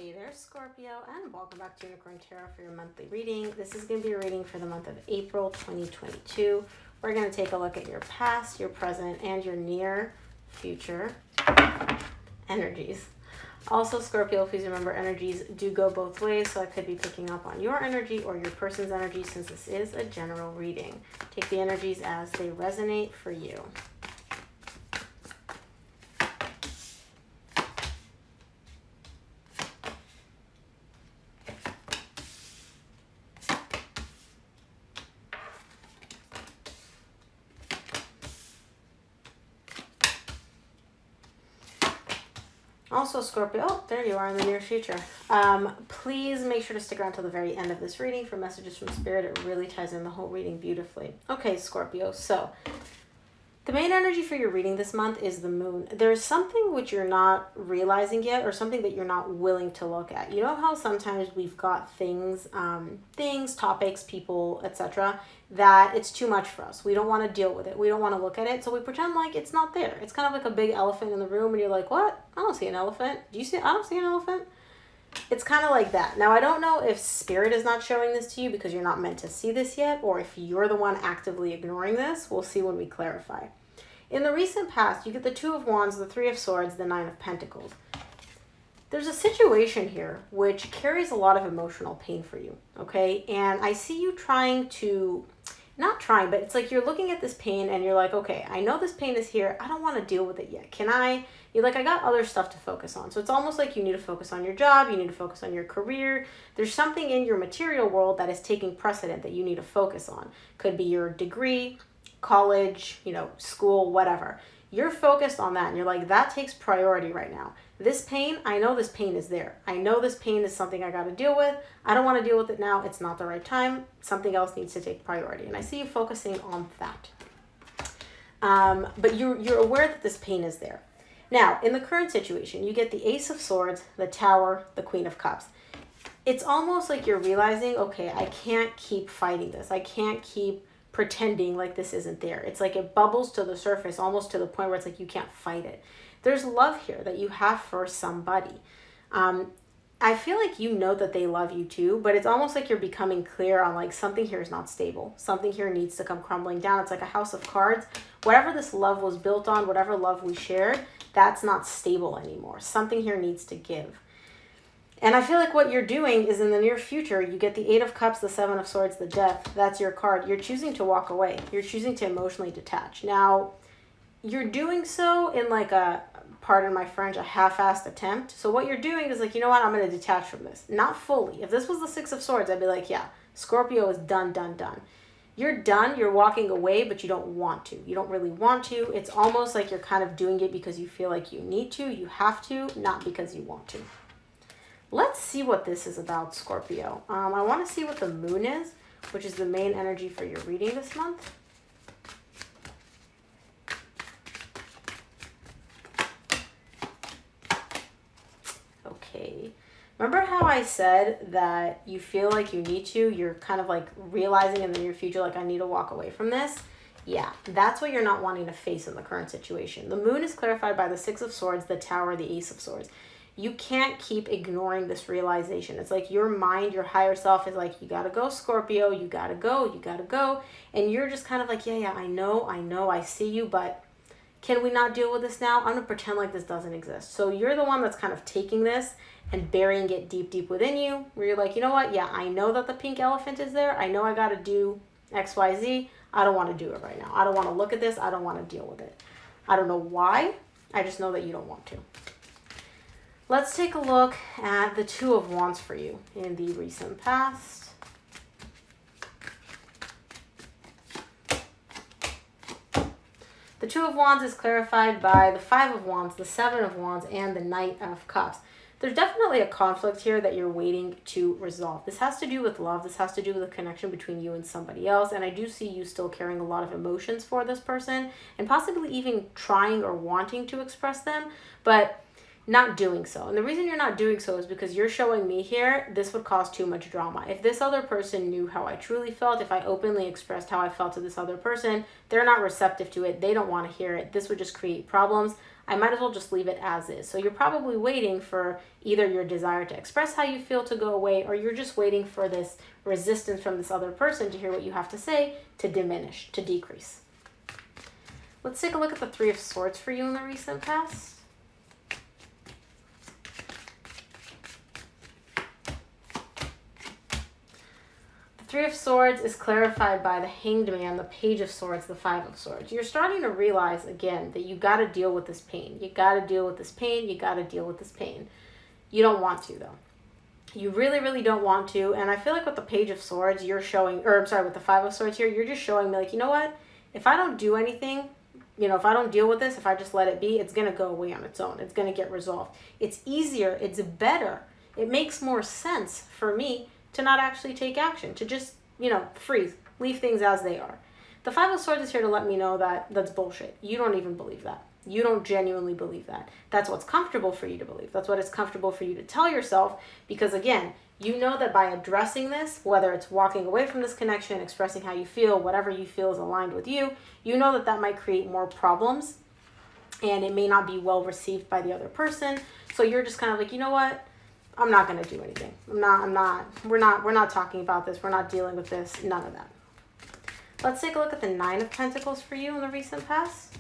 Hey there, Scorpio, and welcome back to Unicorn Tarot for your monthly reading. This is going to be a reading for the month of April 2022. We're going to take a look at your past, your present, and your near future energies. Also, Scorpio, please remember energies do go both ways, so I could be picking up on your energy or your person's energy since this is a general reading. Take the energies as they resonate for you. Also, Scorpio, oh, there you are in the near future. Please make sure to stick around till the very end of this reading for messages from Spirit. It really ties in the whole reading beautifully. Okay, Scorpio, so the main energy for your reading this month is the moon. There's something which you're not realizing yet, or something that you're not willing to look at. You know how sometimes we've got things, topics, people, etc., that it's too much for us. We don't want to deal with it. We don't want to look at it, so we pretend like it's not there. It's kind of like a big elephant in the room, and you're like, what? I don't see an elephant. Do you see? I don't see an elephant. It's kind of like that. Now, I don't know if Spirit is not showing this to you because you're not meant to see this yet, or if you're the one actively ignoring this. We'll see when we clarify. In the recent past, you get the Two of Wands, the Three of Swords, the Nine of Pentacles. There's a situation here which carries a lot of emotional pain for you, okay? And I see you trying to, not trying, but it's like you're looking at this pain and you're like, okay, I know this pain is here. I don't want to deal with it yet. You're like, I got other stuff to focus on. So it's almost like you need to focus on your job. You need to focus on your career. There's something in your material world that is taking precedent that you need to focus on. Could be your degree, college, school, whatever. You're focused on that and you're like, that takes priority right now. This pain, I know this pain is there. I know this pain is something I got to deal with. I don't want to deal with it now. It's not the right time. Something else needs to take priority. And I see you focusing on that. But you're aware that this pain is there. Now, in the current situation, you get the Ace of Swords, the Tower, the Queen of Cups. It's almost like you're realizing, okay, I can't keep fighting this. I can't keep pretending like this isn't there. It's like it bubbles to the surface almost to the point where it's like you can't fight it. There's love here that you have for somebody. I feel like you know that they love you too, but it's almost like you're becoming clear on like something here is not stable. Something here needs to come crumbling down. It's like a house of cards. Whatever this love was built on, whatever love we shared, that's not stable anymore. Something here needs to give. And I feel like what you're doing is in the near future, you get the Eight of Cups, the Seven of Swords, the Death. That's your card. You're choosing to walk away. You're choosing to emotionally detach. Now, you're doing so in like a, pardon my French, a half-assed attempt. So what you're doing is like, you know what? I'm going to detach from this. Not fully. If this was the Six of Swords, I'd be like, yeah, Scorpio is done. You're done. You're walking away, but you don't want to. You don't really want to. It's almost like you're kind of doing it because you feel like you need to, you have to, not because you want to. Let's see what this is about, Scorpio. I want to see what the moon is, which is the main energy for your reading this month. Okay. Remember how I said that you feel like you need to? You're kind of like realizing in the near future, like I need to walk away from this. Yeah, that's what you're not wanting to face in the current situation. The moon is clarified by the Six of Swords, the Tower, the Ace of Swords. You can't keep ignoring this realization. It's like your mind, your higher self is like, you got to go, Scorpio. You got to go. And you're just kind of like, yeah, I know, I see you, but can we not deal with this now? I'm going to pretend like this doesn't exist. So you're the one that's kind of taking this and burying it deep within you, where you're like, you know what? Yeah, I know that the pink elephant is there. I know I got to do X, Y, Z. I don't want to do it right now. I don't want to look at this. I don't want to deal with it. I don't know why. I just know that you don't want to. Let's take a look at the Two of Wands for you in the recent past. The Two of Wands is clarified by the Five of Wands, the Seven of Wands, and the Knight of Cups. There's definitely a conflict here that you're waiting to resolve. This has to do with love. This has to do with a connection between you and somebody else. And I do see you still carrying a lot of emotions for this person and possibly even trying or wanting to express them, but not doing so. And the reason you're not doing so is because you're showing me here, this would cause too much drama. If this other person knew how I truly felt, if I openly expressed how I felt to this other person, they're not receptive to it. They don't want to hear it. This would just create problems. I might as well just leave it as is. So you're probably waiting for either your desire to express how you feel to go away, or you're just waiting for this resistance from this other person to hear what you have to say to diminish, to decrease. Let's take a look at the Three of Swords for you in the recent past. Three of Swords is clarified by the Hanged Man, the Page of Swords, the Five of Swords. You're starting to realize, again, that you got to deal with this pain. You got to deal with this pain. You got to deal with this pain. You don't want to, though. You really, really don't want to. And I feel like with the Page of Swords, you're showing, or I'm sorry, with the Five of Swords here, you're just showing me like, you know what? If I don't do anything, you know, if I don't deal with this, if I just let it be, it's going to go away on its own. It's going to get resolved. It's easier. It's better. It makes more sense for me to not actually take action, to just, you know, freeze, leave things as they are. The Five of Swords is here to let me know that that's bullshit. You don't even believe that. You don't genuinely believe that. That's what's comfortable for you to believe. That's what it's comfortable for you to tell yourself, because again, you know that by addressing this, whether it's walking away from this connection, expressing how you feel, whatever you feel is aligned with you, you know that that might create more problems and it may not be well received by the other person. So you're just kind of like, you know what? I'm not going to do anything. We're not talking about this. We're not dealing with this. None of that. Let's take a look at the Nine of Pentacles for you in the recent past.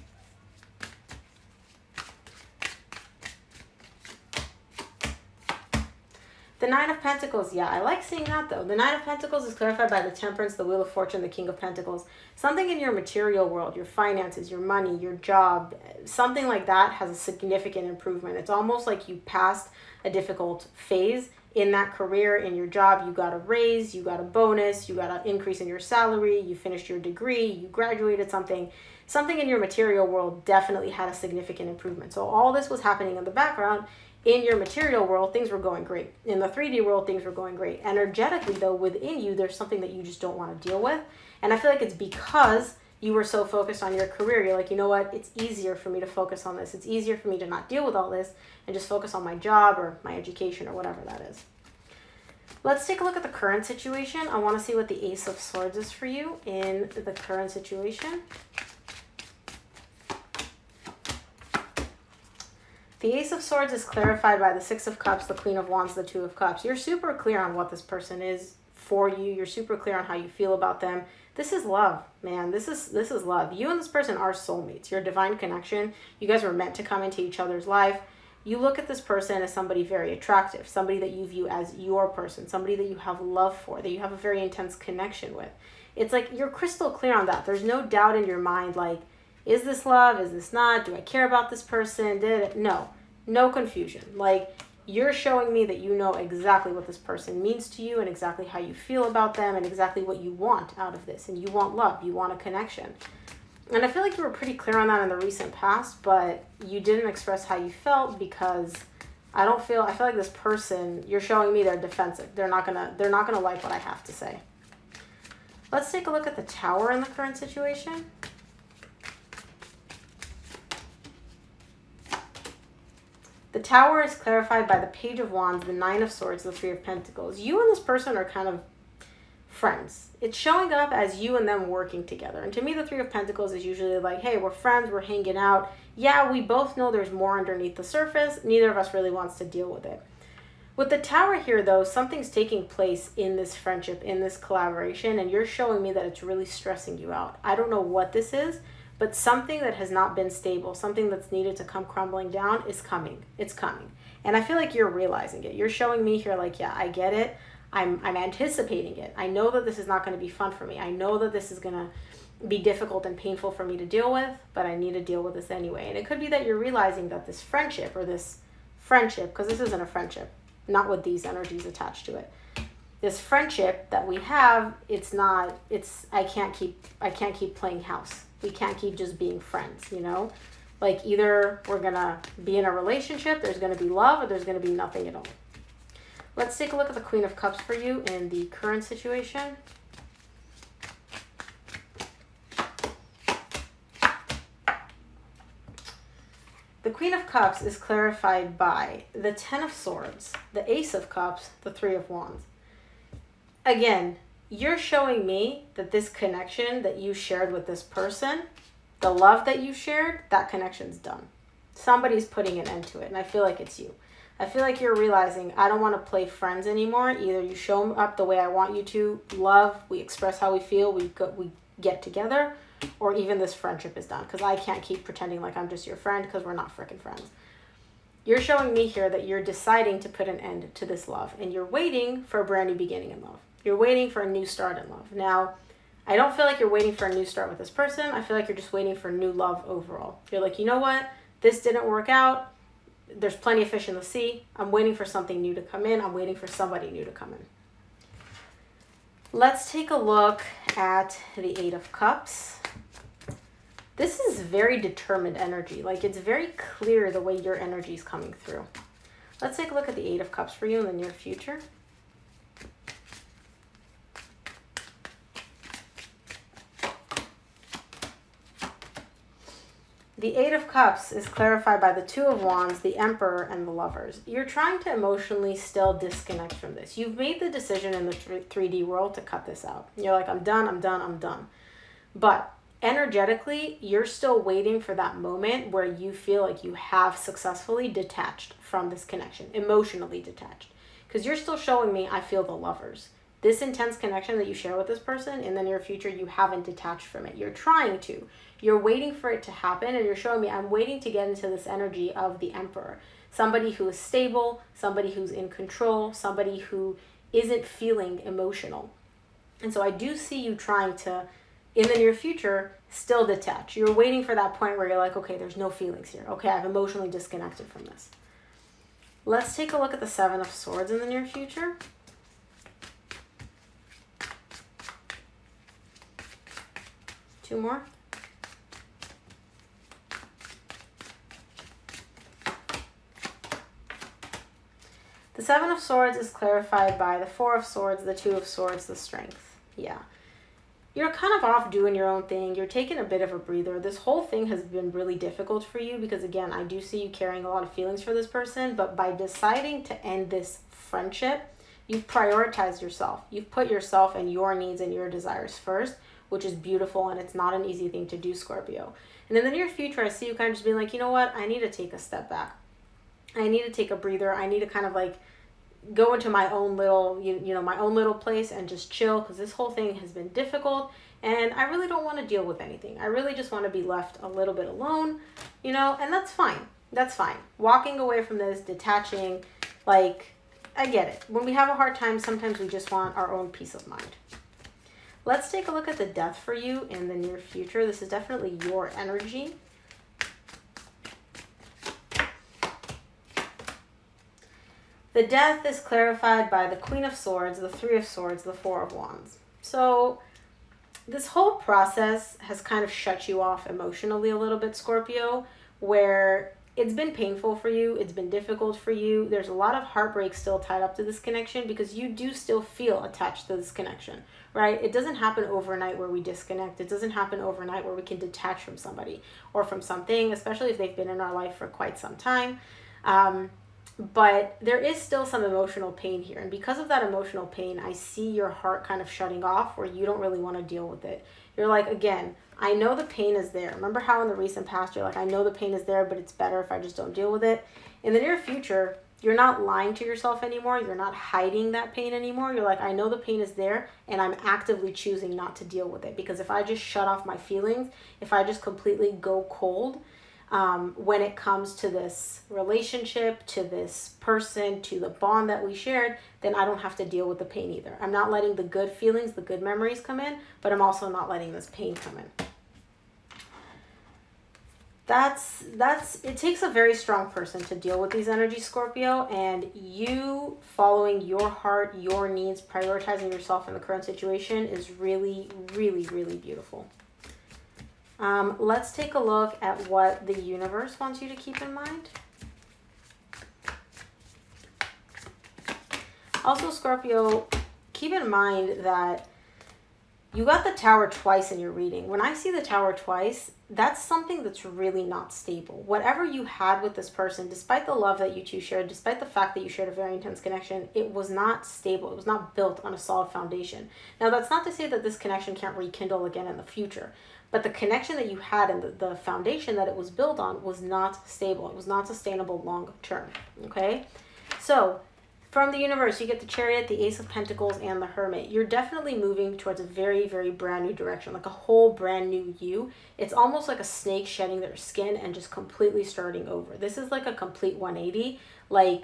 The Nine of Pentacles, yeah, I like seeing that though. The Nine of Pentacles is clarified by the Temperance, the Wheel of Fortune, the King of Pentacles. Something in your material world, your finances, your money, your job, something like that has a significant improvement. It's almost like you passed a difficult phase in that career, in your job. You got a raise, you got a bonus, you got an increase in your salary, you finished your degree, you graduated something. Something in your material world definitely had a significant improvement. So all this was happening in the background. In your material world, things were going great. In the 3D world, things were going great. Energetically, though, within you, there's something that you just don't want to deal with. And I feel like it's because you were so focused on your career. You're like, you know what? It's easier for me to focus on this. It's easier for me to not deal with all this and just focus on my job or my education or whatever that is. Let's take a look at the current situation. I want to see what the Ace of Swords is for you in the current situation. The Ace of Swords is clarified by the Six of Cups, the Queen of Wands, the Two of Cups. You're super clear on what this person is for you. You're super clear on how you feel about them. This is love, man. This is love. You and this person are soulmates. You're a divine connection. You guys were meant to come into each other's life. You look at this person as somebody very attractive, somebody that you view as your person, somebody that you have love for, that you have a very intense connection with. It's like you're crystal clear on that. There's no doubt in your mind, like, is this love? Is this not? Do I care about this person? No confusion. Like, you're showing me that you know exactly what this person means to you and exactly how you feel about them and exactly what you want out of this. And you want love. You want a connection. And I feel like you were pretty clear on that in the recent past, but you didn't express how you felt because I feel like this person, you're showing me they're defensive. They're not gonna like what I have to say. Let's take a look at the Tower in the current situation. The Tower is clarified by the Page of Wands, the Nine of Swords, the Three of Pentacles. You and this person are kind of friends. It's showing up as you and them working together. And to me, the Three of Pentacles is usually like, hey, we're friends, we're hanging out. Yeah, we both know there's more underneath the surface. Neither of us really wants to deal with it. With the Tower here, though, something's taking place in this friendship, in this collaboration, and you're showing me that it's really stressing you out. I don't know what this is, but something that has not been stable, something that's needed to come crumbling down is coming. It's coming. And I feel like you're realizing it. You're showing me here like, yeah, I get it. I'm anticipating it. I know that this is not going to be fun for me. I know that this is going to be difficult and painful for me to deal with, but I need to deal with this anyway. And it could be that you're realizing that this friendship, because this isn't a friendship, not with these energies attached to it. This friendship that we have, I can't keep playing house. We can't keep just being friends, you know? Like, either we're going to be in a relationship, there's going to be love, or there's going to be nothing at all. Let's take a look at the Queen of Cups for you in the current situation. The Queen of Cups is clarified by the Ten of Swords, the Ace of Cups, the Three of Wands. Again, you're showing me that this connection that you shared with this person, the love that you shared, that connection's done. Somebody's putting an end to it, and I feel like it's you. I feel like you're realizing, I don't want to play friends anymore. Either you show up the way I want you to, love, we express how we feel, we get together, or even this friendship is done. Because I can't keep pretending like I'm just your friend, because we're not freaking friends. You're showing me here that you're deciding to put an end to this love, and you're waiting for a brand new beginning in love. You're waiting for a new start in love. Now, I don't feel like you're waiting for a new start with this person. I feel like you're just waiting for new love overall. You're like, you know what? This didn't work out. There's plenty of fish in the sea. I'm waiting for something new to come in. I'm waiting for somebody new to come in. Let's take a look at the Eight of Cups. This is very determined energy. Like, it's very clear the way your energy is coming through. Let's take a look at the Eight of Cups for you in the near future. The Eight of Cups is clarified by the Two of Wands, the Emperor, and the Lovers. You're trying to emotionally still disconnect from this. You've made the decision in the 3D world to cut this out. You're like, I'm done, I'm done, I'm done. But energetically, you're still waiting for that moment where you feel like you have successfully detached from this connection, emotionally detached. Because you're still showing me, I feel the Lovers. This intense connection that you share with this person, in the near future, you haven't detached from it. You're trying to. You're waiting for it to happen, and you're showing me, I'm waiting to get into this energy of the Emperor. Somebody who is stable, somebody who's in control, somebody who isn't feeling emotional. And so I do see you trying to, in the near future, still detach. You're waiting for that point where you're like, okay, there's no feelings here. Okay, I've emotionally disconnected from this. Let's take a look at the Seven of Swords in the near future. Two more. The Seven of Swords is clarified by the Four of Swords, the Two of Swords, the Strength. Yeah. You're kind of off doing your own thing. You're taking a bit of a breather. This whole thing has been really difficult for you because, again, I do see you carrying a lot of feelings for this person, but by deciding to end this friendship, you've prioritized yourself. You've put yourself and your needs and your desires first, which is beautiful, and it's not an easy thing to do, Scorpio. And in the near future, I see you kind of just being like, you know what? I need to take a step back. I need to take a breather. I need to kind of like go into my own little, my own little place and just chill, because this whole thing has been difficult and I really don't want to deal with anything. I really just want to be left a little bit alone, and that's fine. That's fine. Walking away from this, detaching, like, I get it. When we have a hard time, sometimes we just want our own peace of mind. Let's take a look at the Death for you in the near future. This is definitely your energy. The Death is clarified by the Queen of Swords, the Three of Swords, the Four of Wands. So this whole process has kind of shut you off emotionally a little bit, Scorpio, where it's been painful for you. It's been difficult for you. There's a lot of heartbreak still tied up to this connection because you do still feel attached to this connection, right? It doesn't happen overnight where we disconnect. It doesn't happen overnight where we can detach from somebody or from something, especially if they've been in our life for quite some time. But there is still some emotional pain here. And because of that emotional pain, I see your heart kind of shutting off where you don't really want to deal with it. You're like, again, I know the pain is there. Remember how in the recent past, you're like, I know the pain is there, but it's better if I just don't deal with it. In the near future, you're not lying to yourself anymore. You're not hiding that pain anymore. You're like, I know the pain is there, and I'm actively choosing not to deal with it. Because if I just shut off my feelings, if I just completely go cold, when it comes to this relationship, to this person, to the bond that we shared, then I don't have to deal with the pain either. I'm not letting the good feelings, the good memories come in, but I'm also not letting this pain come in. It takes a very strong person to deal with these energies, Scorpio, and you following your heart, your needs, prioritizing yourself in the current situation is really, really, really beautiful. Let's take a look at what the universe wants you to keep in mind. Also, Scorpio, keep in mind that you got the Tower twice in your reading. When I see the Tower twice, that's something that's really not stable. Whatever you had with this person, despite the love that you two shared, despite the fact that you shared a very intense connection, it was not stable. It was not built on a solid foundation. Now, that's not to say that this connection can't rekindle again in the future. but the connection that you had and the foundation that it was built on was not stable. It was not sustainable long term. Okay? So, from the universe, you get the Chariot, the Ace of Pentacles, and the Hermit. You're definitely moving towards a very, very brand new direction, like a whole brand new you. It's almost like a snake shedding their skin and just completely starting over. This is like a complete 180, like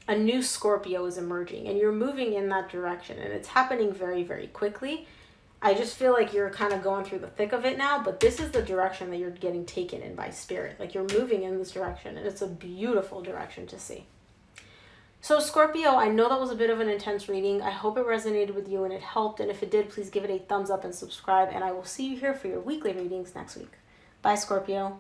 a new Scorpio is emerging, and you're moving in that direction, and it's happening very, very quickly. I just feel like you're kind of going through the thick of it now, but this is the direction that you're getting taken in by spirit. Like, you're moving in this direction, and it's a beautiful direction to see. So Scorpio, I know that was a bit of an intense reading. I hope it resonated with you and it helped. And if it did, please give it a thumbs up and subscribe. And I will see you here for your weekly readings next week. Bye, Scorpio.